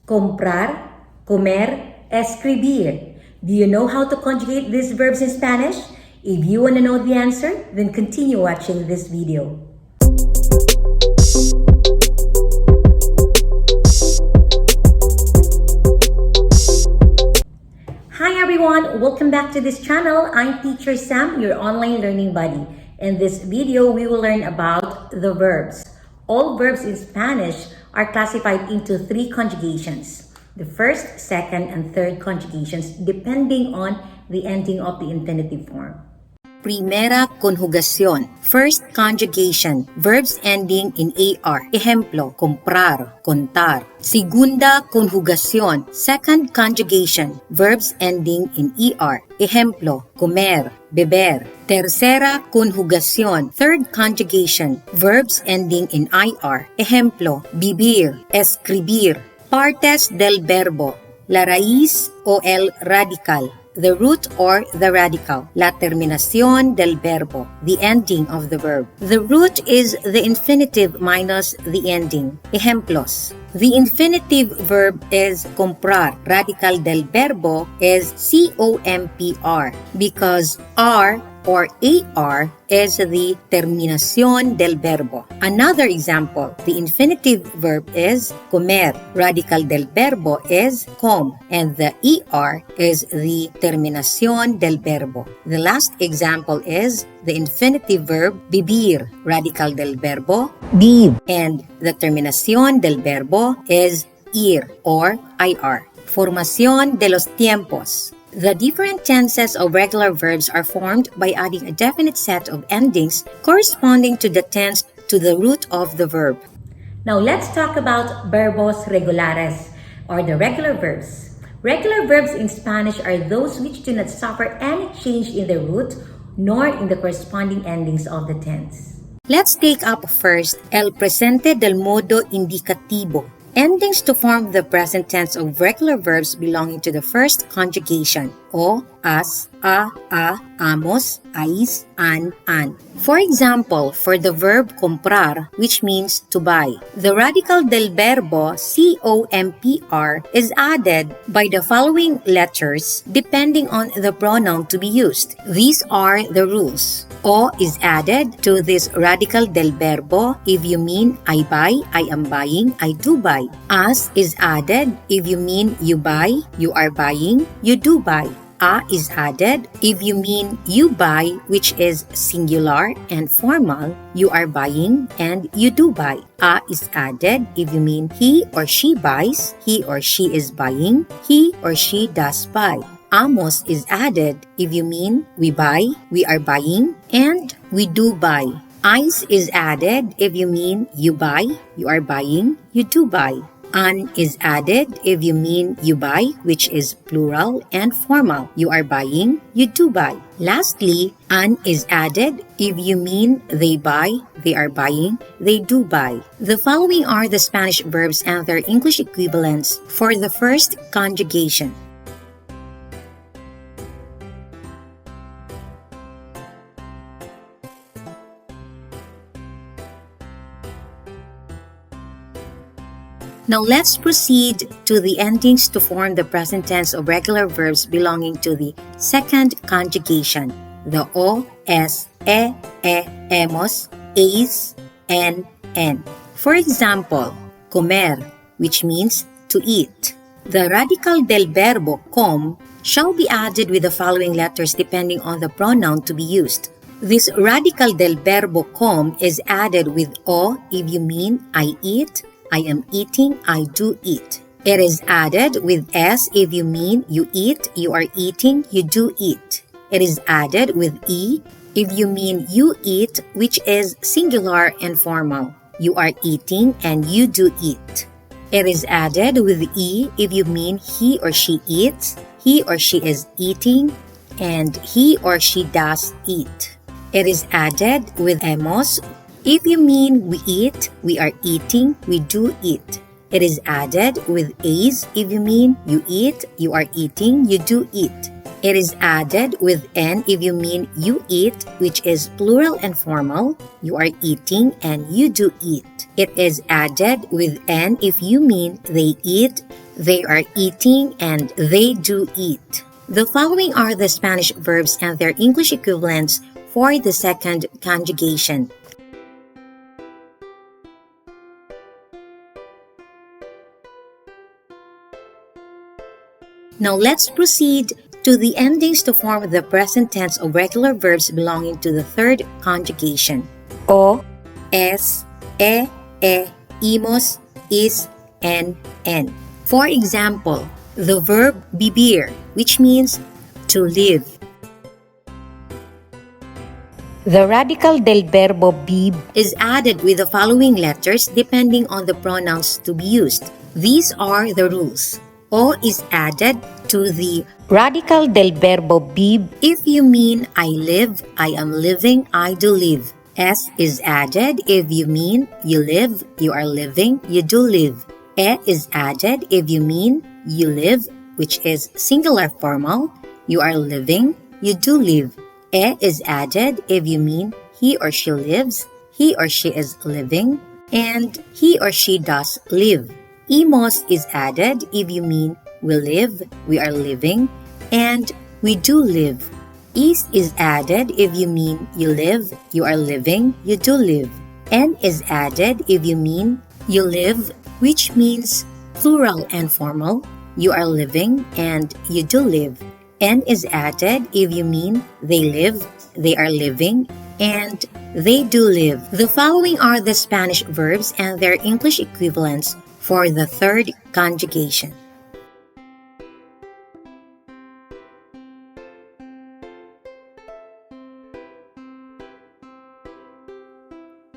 comprar, comer, escribir. Do you know how to conjugate these verbs in Spanish? If you want to know the answer, then continue watching this video. Hi everyone! Welcome back to this channel. I'm Teacher Sam, your online learning buddy. In this video, we will learn about the verbs. All verbs in Spanish are classified into 3 conjugations. The first, second, and third conjugations depending on the ending of the infinitive form. Primera conjugación. First conjugation. Verbs ending in AR. Ejemplo, comprar, contar. Segunda conjugación. Second conjugation. Verbs ending in ER. Ejemplo, comer, beber. Tercera conjugación. Third conjugation. Verbs ending in IR. Ejemplo, vivir, escribir. Partes del verbo. La raíz o el radical. The root or the radical. La terminación del verbo. The ending of the verb. The root is the infinitive minus the ending. Ejemplos. The infinitive verb is comprar. Radical del verbo is compr because R or AR is the terminación del verbo. Another example, the infinitive verb is comer. Radical del verbo is com, and the ER is the terminación del verbo. The last example is the infinitive verb vivir. Radical del verbo viv, and the terminación del verbo is ir or IR. Formación de los tiempos. The different tenses of regular verbs are formed by adding a definite set of endings corresponding to the tense to the root of the verb. Now let's talk about verbos regulares, or the regular verbs. Regular verbs in Spanish are those which do not suffer any change in the root nor in the corresponding endings of the tense. Let's take up first el presente del modo indicativo. Endings to form the present tense of regular verbs belonging to the first conjugation. O, as, a, amos, ais, an. For example, for the verb comprar, which means to buy, the radical del verbo compr is added by the following letters depending on the pronoun to be used. These are the rules. O is added to this radical del verbo if you mean I buy, I am buying, I do buy. As is added if you mean you buy, you are buying, you do buy. A is added if you mean you buy, which is singular and formal, you are buying and you do buy. A is added if you mean he or she buys, he or she is buying, he or she does buy. Amos is added if you mean we buy, we are buying, and we do buy. Ais is added if you mean you buy, you are buying, you do buy. An is added if you mean you buy, which is plural and formal. You are buying, you do buy. Lastly, an is added if you mean they buy, they are buying, they do buy. The following are the Spanish verbs and their English equivalents for the first conjugation. Now let's proceed to the endings to form the present tense of regular verbs belonging to the second conjugation. The O, S, hemos, es, en. For example, comer, which means to eat. The radical del verbo com shall be added with the following letters depending on the pronoun to be used. This radical del verbo com is added with O if you mean I eat, I am eating, I do eat. It is added with S if you mean you eat, you are eating, you do eat. It is added with E if you mean you eat, which is singular and formal. You are eating and you do eat. It is added with E if you mean he or she eats, he or she is eating, and he or she does eat. It is added with hemos if you mean we eat, we are eating, we do eat. It is added with is if you mean you eat, you are eating, you do eat. It is added with N if you mean you eat, which is plural and formal. You are eating and you do eat. It is added with N if you mean they eat, they are eating, and they do eat. The following are the Spanish verbs and their English equivalents for the second conjugation. Now let's proceed to the endings to form the present tense of regular verbs belonging to the third conjugation. O, es, imos, is, and en. For example, the verb vivir, which means to live. The radical del verbo vib is added with the following letters depending on the pronouns to be used. These are the rules. O is added to the radical del verbo vib if you mean I live, I am living, I do live. S is added if you mean you live, you are living, you do live. E is added if you mean you live, which is singular formal, you are living, you do live. E is added if you mean he or she lives, he or she is living, and he or she does live. Imos is added if you mean we live, we are living, and we do live. Is added if you mean you live, you are living, you do live. En is added if you mean you live, which means plural and formal, you are living and you do live. En is added if you mean they live, they are living, and they do live. The following are the Spanish verbs and their English equivalents for the third conjugation.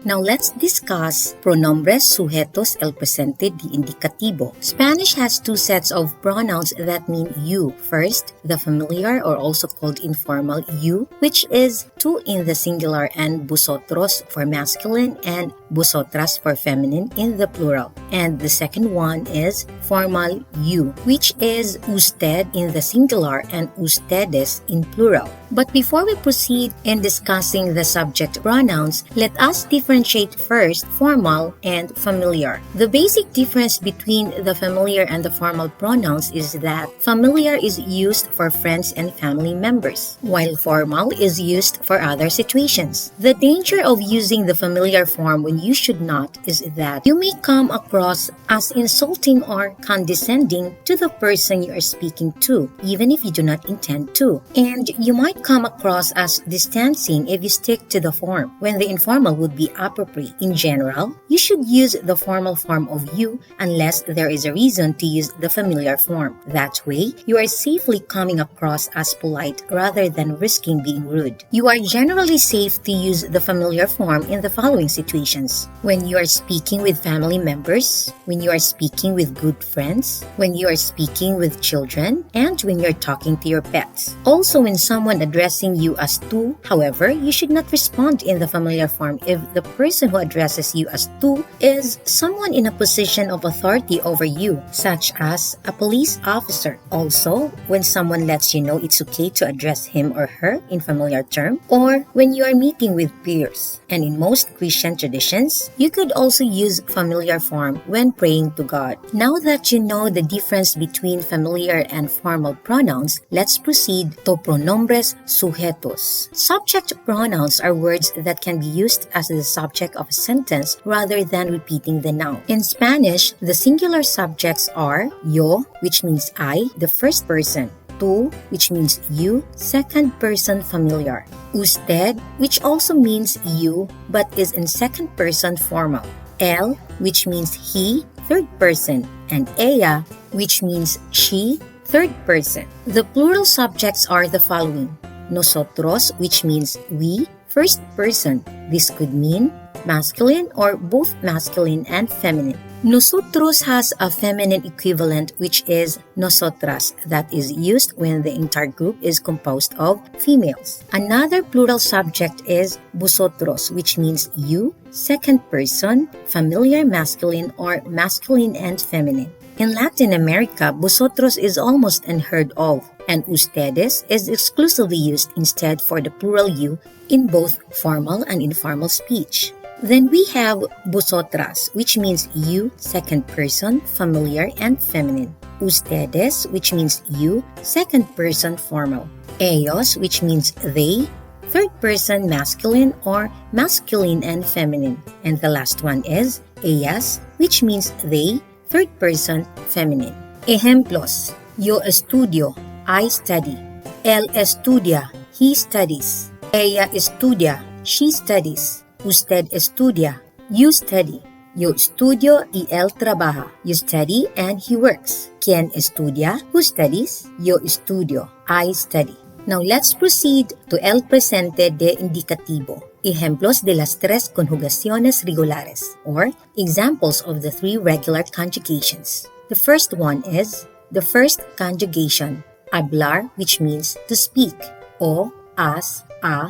Now let's discuss pronombres sujetos el presente de indicativo. Spanish has two sets of pronouns that mean you. First, the familiar or also called informal you, which is tú in the singular and vosotros for masculine and vosotras for feminine in the plural. And the second one is formal you, which is usted in the singular and ustedes in plural. But before we proceed in discussing the subject pronouns, let us differentiate first formal and familiar. The basic difference between the familiar and the formal pronouns is that familiar is used for friends and family members, while formal is used for other situations. The danger of using the familiar form when you should not is that you may come across as insulting or condescending to the person you are speaking to, even if you do not intend to. And you might come across as distancing if you stick to the form, when the informal would be appropriate. In general, you should use the formal form of you unless there is a reason to use the familiar form. That way, you are safely coming across as polite rather than risking being rude. You are generally safe to use the familiar form in the following situations: when you are speaking with family members, when you are speaking with good friends, when you are speaking with children, and when you're talking to your pets. Also, when someone addressing you as tú, however, you should not respond in the familiar form if the person who addresses you as tú is someone in a position of authority over you, such as a police officer. Also, when someone lets you know it's okay to address him or her in familiar term, or when you are meeting with peers. And in most Christian traditions, you could also use familiar form when praying to God. Now that you know the difference between familiar and formal pronouns, let's proceed to pronombres sujetos. Subject pronouns are words that can be used as the subject of a sentence rather than repeating the noun. In Spanish, the singular subjects are yo, which means I, the first person; tú, which means you, second person familiar; usted, which also means you but is in second person formal; él, which means he, third person; and ella, which means she, third person. The plural subjects are the following: nosotros, which means we, first person. This could mean masculine or both masculine and feminine. Nosotros has a feminine equivalent, which is nosotras, that is used when the entire group is composed of females. Another plural subject is vosotros, which means you, second person, familiar masculine or masculine and feminine. In Latin America, vosotros is almost unheard of, and ustedes is exclusively used instead for the plural you in both formal and informal speech. Then we have vosotras, which means you, second person, familiar, and feminine. Ustedes, which means you, second person, formal. Ellos, which means they, third person, masculine or masculine and feminine. And the last one is ellas, which means they, third person, feminine. Ejemplos: yo estudio, I study. Él estudia, he studies. Ella estudia, she studies. Usted estudia, you study. Yo estudio y él trabaja. You study and he works. ¿Quién estudia? Who studies? Yo estudio, I study. Now let's proceed to el presente de indicativo. Ejemplos de las tres conjugaciones regulares, or examples of the three regular conjugations. The first one is the first conjugation, hablar, which means to speak. O, as, a,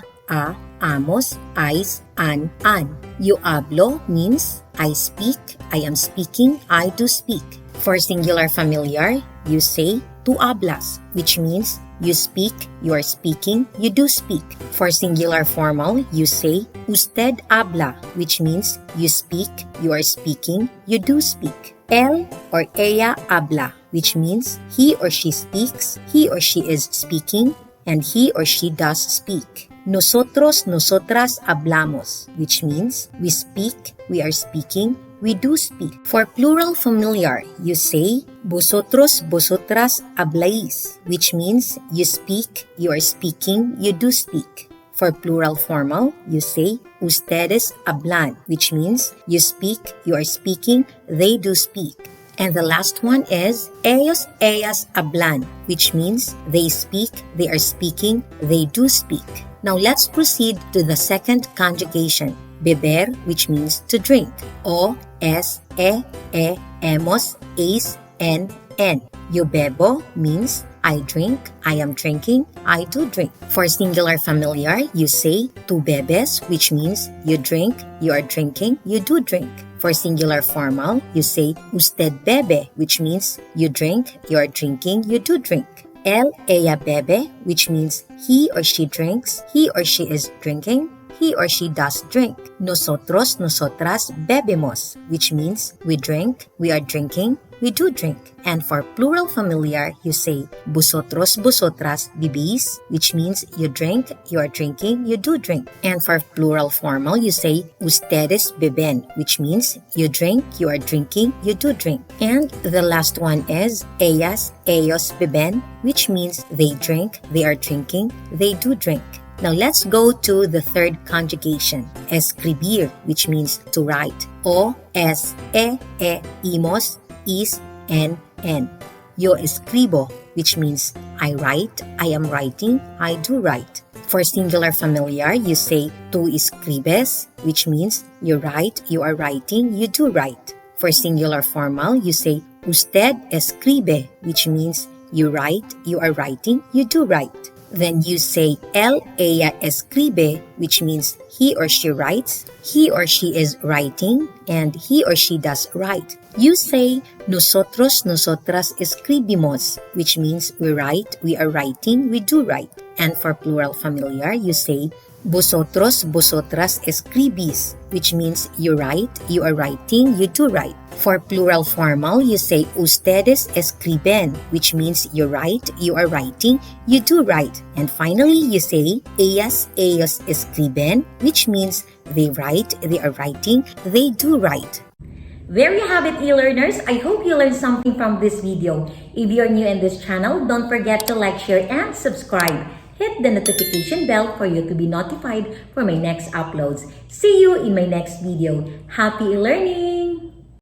amos, ais, an. Yo hablo means I speak, I am speaking, I do speak. For singular familiar, you say tú hablas, which means you speak, you are speaking, you do speak. For singular formal, you say usted habla, which means you speak, you are speaking, you do speak. Él or ella habla, which means he or she speaks, he or she is speaking, and he or she does speak. Nosotros, nosotras hablamos, which means we speak, we are speaking, we do speak. For plural familiar, you say vosotros, vosotras habláis, which means you speak, you are speaking, you do speak. For plural formal, you say ustedes hablan, which means you speak, you are speaking, they do speak. And the last one is ellos, ellas hablan, which means they speak, they are speaking, they do speak. Now let's proceed to the second conjugation, beber, which means to drink. O, es, hemos, es, en. Yo bebo means I drink, I am drinking, I do drink. For singular familiar, you say tú bebes, which means you drink, you are drinking, you do drink. For singular formal, you say usted bebe, which means you drink, you are drinking, you do drink. Él, ella bebe, which means he or she drinks, he or she is drinking, he or she does drink. Nosotros, nosotras bebemos, which means we drink, we are drinking, we do drink. And for plural familiar, you say vosotros, vosotras bebís, which means you drink, you are drinking, you do drink. And for plural formal, you say ustedes beben, which means you drink, you are drinking, you do drink. And the last one is ellas, ellos beben, which means they drink, they are drinking, they do drink. Now let's go to the third conjugation, escribir, which means to write. O, es, imos, is, en. Yo escribo, which means I write, I am writing, I do write. For singular familiar, you say tú escribes, which means you write, you are writing, you do write. For singular formal, you say usted escribe, which means you write, you are writing, you do write. Then you say él, ella escribe, which means he or she writes, he or she is writing, and he or she does write. You say nosotros, nosotras escribimos, which means we write, we are writing, we do write. And for plural familiar, you say vosotros, vosotras escribís, which means you write, you are writing, you do write. For plural formal, you say ustedes escriben, which means you write, you are writing, you do write. And finally, you say ellas, ellos escriben, which means they write, they are writing, they do write. There you have it, e-learners. I hope you learned something from this video. If you're new in this channel, don't forget to like, share, and subscribe. Hit the notification bell for you to be notified for my next uploads. See you in my next video. Happy learning!